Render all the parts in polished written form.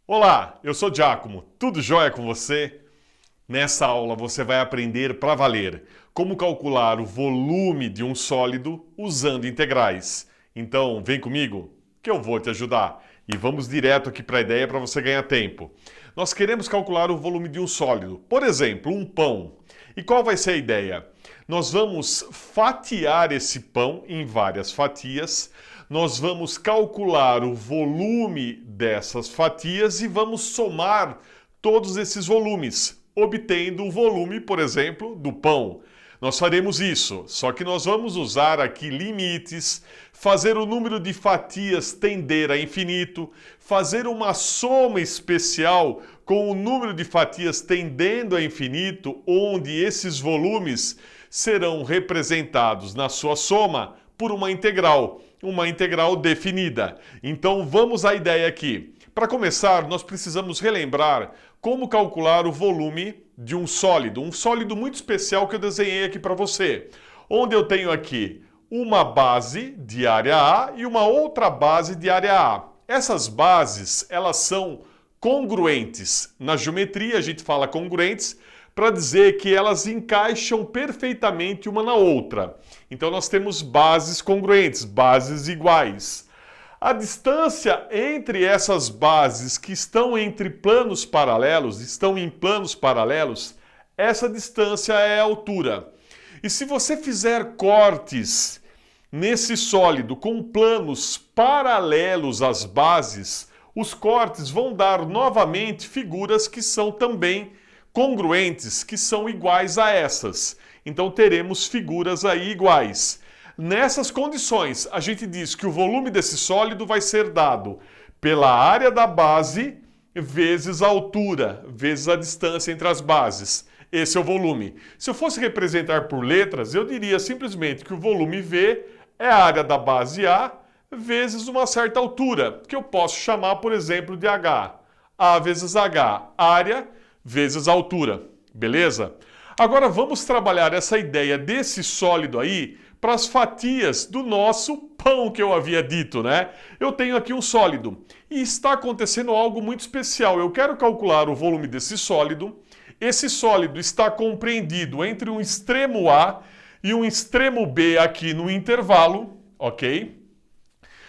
Olá, eu sou Giacomo, tudo jóia com você? Nessa aula você vai aprender para valer como calcular o volume de um sólido usando integrais. Então vem comigo que eu vou te ajudar. E vamos direto aqui para a ideia para você ganhar tempo. Nós queremos calcular o volume de um sólido, por exemplo, um pão. E qual vai ser a ideia? Nós vamos fatiar esse pão em várias fatias, nós vamos calcular o volume dessas fatias e vamos somar todos esses volumes, obtendo o volume, por exemplo, do pão. Nós faremos isso, só que nós vamos usar aqui limites, fazer o número de fatias tender a infinito, fazer uma soma especial com o número de fatias tendendo a infinito, onde esses volumes serão representados na sua soma por uma integral definida. Então vamos à ideia aqui. Para começar, nós precisamos relembrar como calcular o volume de um sólido muito especial que eu desenhei aqui para você, onde eu tenho aqui uma base de área A e uma outra base de área A. Essas bases, elas são congruentes. Na geometria a gente fala congruentes para dizer que elas encaixam perfeitamente uma na outra. Então nós temos bases congruentes, bases iguais. A distância entre essas bases que estão em planos paralelos, essa distância é a altura. E se você fizer cortes nesse sólido com planos paralelos às bases, os cortes vão dar novamente figuras que são também congruentes, que são iguais a essas. Então teremos figuras aí iguais. Nessas condições, a gente diz que o volume desse sólido vai ser dado pela área da base vezes a altura, vezes a distância entre as bases. Esse é o volume. Se eu fosse representar por letras, eu diria simplesmente que o volume V é a área da base A vezes uma certa altura, que eu posso chamar, por exemplo, de H. A vezes H, área vezes a altura. Beleza? Agora vamos trabalhar essa ideia desse sólido aí para as fatias do nosso pão que eu havia dito, né? Eu tenho aqui um sólido e está acontecendo algo muito especial. Eu quero calcular o volume desse sólido. Esse sólido está compreendido entre um extremo A e um extremo B aqui no intervalo, ok?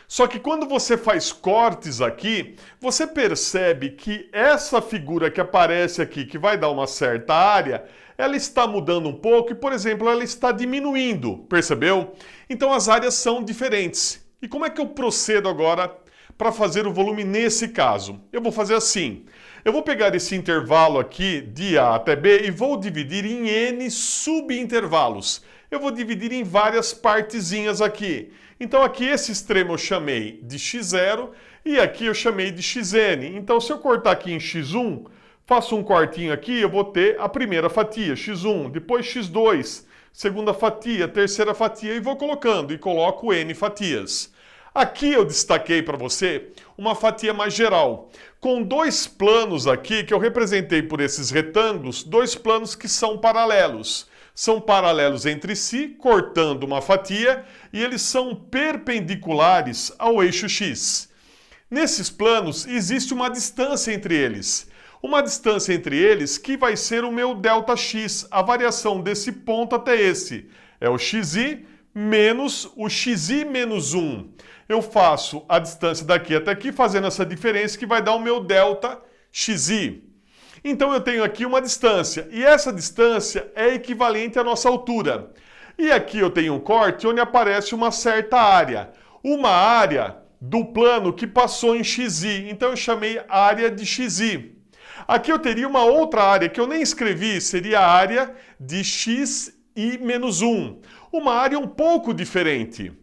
Só que quando você faz cortes aqui, você percebe que essa figura que aparece aqui, que vai dar uma certa área, ela está mudando um pouco e, por exemplo, ela está diminuindo, percebeu? Então as áreas são diferentes. E como é que eu procedo agora para fazer o volume nesse caso? Eu vou fazer assim. Eu vou pegar esse intervalo aqui de A até B e vou dividir em N subintervalos. Eu vou dividir em várias partezinhas aqui. Então aqui esse extremo eu chamei de x0 e aqui eu chamei de xn. Então se eu cortar aqui em x1, faço um cortinho aqui, eu vou ter a primeira fatia, x1, depois x2, segunda fatia, terceira fatia e vou colocando e coloco n fatias. Aqui eu destaquei para você uma fatia mais geral, com dois planos aqui que eu representei por esses retângulos, dois planos que são paralelos. São paralelos entre si, cortando uma fatia, e eles são perpendiculares ao eixo x. Nesses planos existe uma distância entre eles. Uma distância entre eles que vai ser o meu ΔX, a variação desse ponto até esse. É o xi menos o xi menos 1. Eu faço a distância daqui até aqui, fazendo essa diferença que vai dar o meu ΔXi. Então eu tenho aqui uma distância, e essa distância é equivalente à nossa altura. E aqui eu tenho um corte onde aparece uma certa área. Uma área do plano que passou em xi, então eu chamei área de xi. Aqui eu teria uma outra área que eu nem escrevi, seria a área de xi menos 1. Uma área um pouco diferente.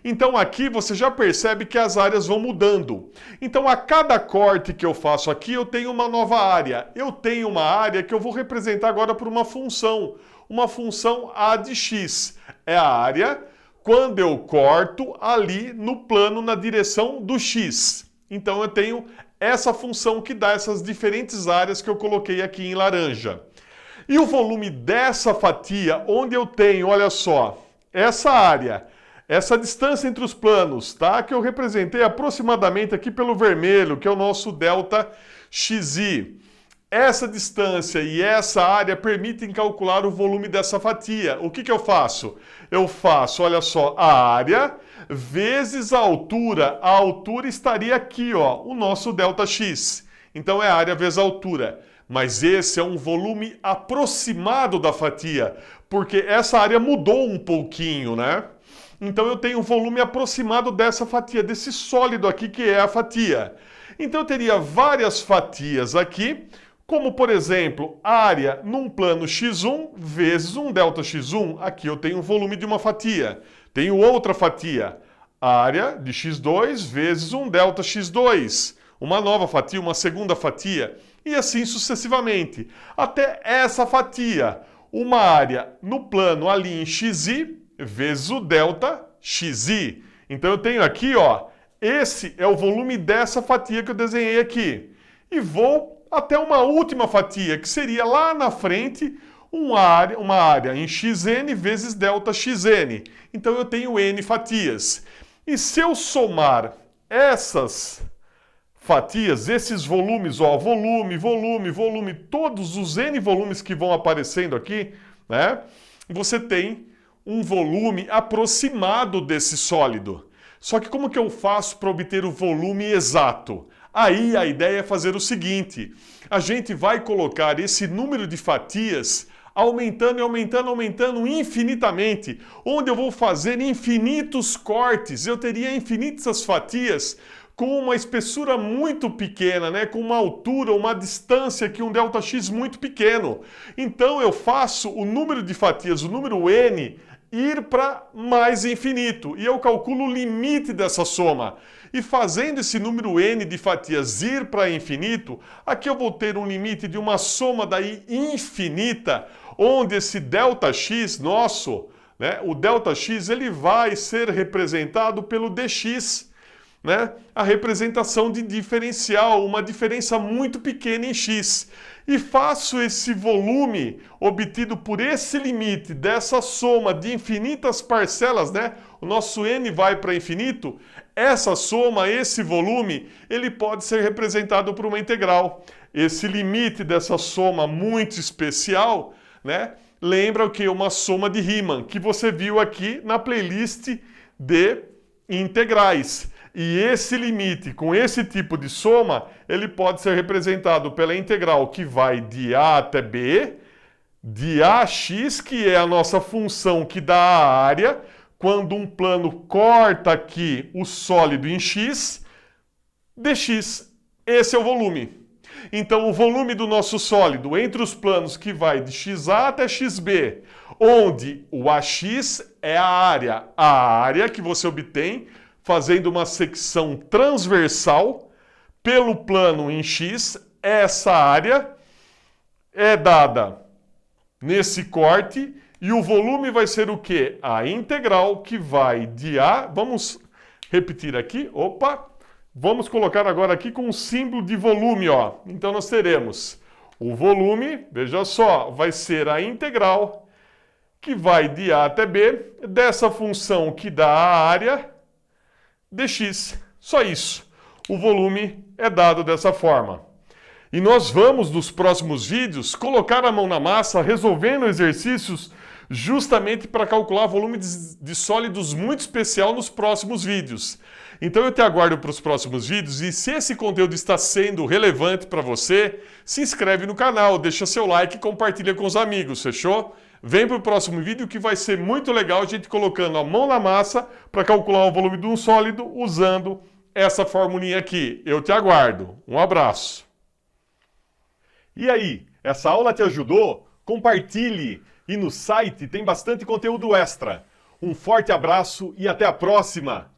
Então aqui você já percebe que as áreas vão mudando. Então a cada corte que eu faço aqui eu tenho uma nova área. Eu tenho uma área que eu vou representar agora por uma função a de x. É a área quando eu corto ali no plano na direção do x. Então eu tenho essa função que dá essas diferentes áreas que eu coloquei aqui em laranja. E o volume dessa fatia, onde eu tenho, olha só, essa área essa distância entre os planos, tá? Que eu representei aproximadamente aqui pelo vermelho, que é o nosso delta xi. Essa distância e essa área permitem calcular o volume dessa fatia. O que eu faço? Eu faço, olha só, a área vezes a altura. A altura estaria aqui, ó, o nosso ΔX. Então é a área vezes a altura. Mas esse é um volume aproximado da fatia, porque essa área mudou um pouquinho, né? Então eu tenho um volume aproximado dessa fatia, desse sólido aqui que é a fatia. Então eu teria várias fatias aqui, como por exemplo, área num plano x1 vezes um ΔX1. Aqui eu tenho o volume de uma fatia. Tenho outra fatia, área de x2 vezes um ΔX2. Uma nova fatia, uma segunda fatia, e assim sucessivamente. Até essa fatia, uma área no plano ali em xi vezes o ΔXi. Então eu tenho aqui, ó, esse é o volume dessa fatia que eu desenhei aqui. E vou até uma última fatia, que seria lá na frente uma área em xn vezes ΔXn. Então eu tenho n fatias. E se eu somar essas fatias, esses volumes, ó, volume, todos os n volumes que vão aparecendo aqui, né? Você tem um volume aproximado desse sólido. Só que como que eu faço para obter o volume exato? Aí a ideia é fazer o seguinte: a gente vai colocar esse número de fatias aumentando e aumentando infinitamente, onde eu vou fazer infinitos cortes. Eu teria infinitas fatias com uma espessura muito pequena, né? Com uma altura, uma distância aqui, um ΔX muito pequeno. Então eu faço o número de fatias, o número n, ir para mais infinito. E eu calculo o limite dessa soma. E fazendo esse número n de fatias ir para infinito, aqui eu vou ter um limite de uma soma daí infinita, onde esse ΔX nosso, né? O ΔX, ele vai ser representado pelo dx, né? A representação de diferencial, uma diferença muito pequena em x. E faço esse volume obtido por esse limite dessa soma de infinitas parcelas, né? O nosso n vai para infinito. Essa soma, esse volume, ele pode ser representado por uma integral. Esse limite dessa soma muito especial, né? Lembra o que? Uma soma de Riemann, que você viu aqui na playlist de integrais. E esse limite, com esse tipo de soma, ele pode ser representado pela integral que vai de a até b, de ax, que é a nossa função que dá a área, quando um plano corta aqui o sólido em x, dx. Esse é o volume. Então, o volume do nosso sólido entre os planos que vai de xa até xb, onde o ax é a área que você obtém fazendo uma secção transversal pelo plano em x, essa área é dada nesse corte e o volume vai ser o quê? A integral que vai de a... Vamos repetir aqui, opa! Vamos colocar agora aqui com um símbolo de volume, ó. Então nós teremos o volume, veja só, vai ser a integral que vai de a até b dessa função que dá a área dx. Só isso. O volume é dado dessa forma. E nós vamos, nos próximos vídeos, colocar a mão na massa, resolvendo exercícios justamente para calcular volume de sólidos muito especial nos próximos vídeos. Então eu te aguardo para os próximos vídeos e se esse conteúdo está sendo relevante para você, se inscreve no canal, deixa seu like e compartilha com os amigos, fechou? Vem para o próximo vídeo que vai ser muito legal a gente colocando a mão na massa para calcular o volume de um sólido usando essa formulinha aqui. Eu te aguardo. Um abraço. E aí, essa aula te ajudou? Compartilhe! E no site tem bastante conteúdo extra. Um forte abraço e até a próxima!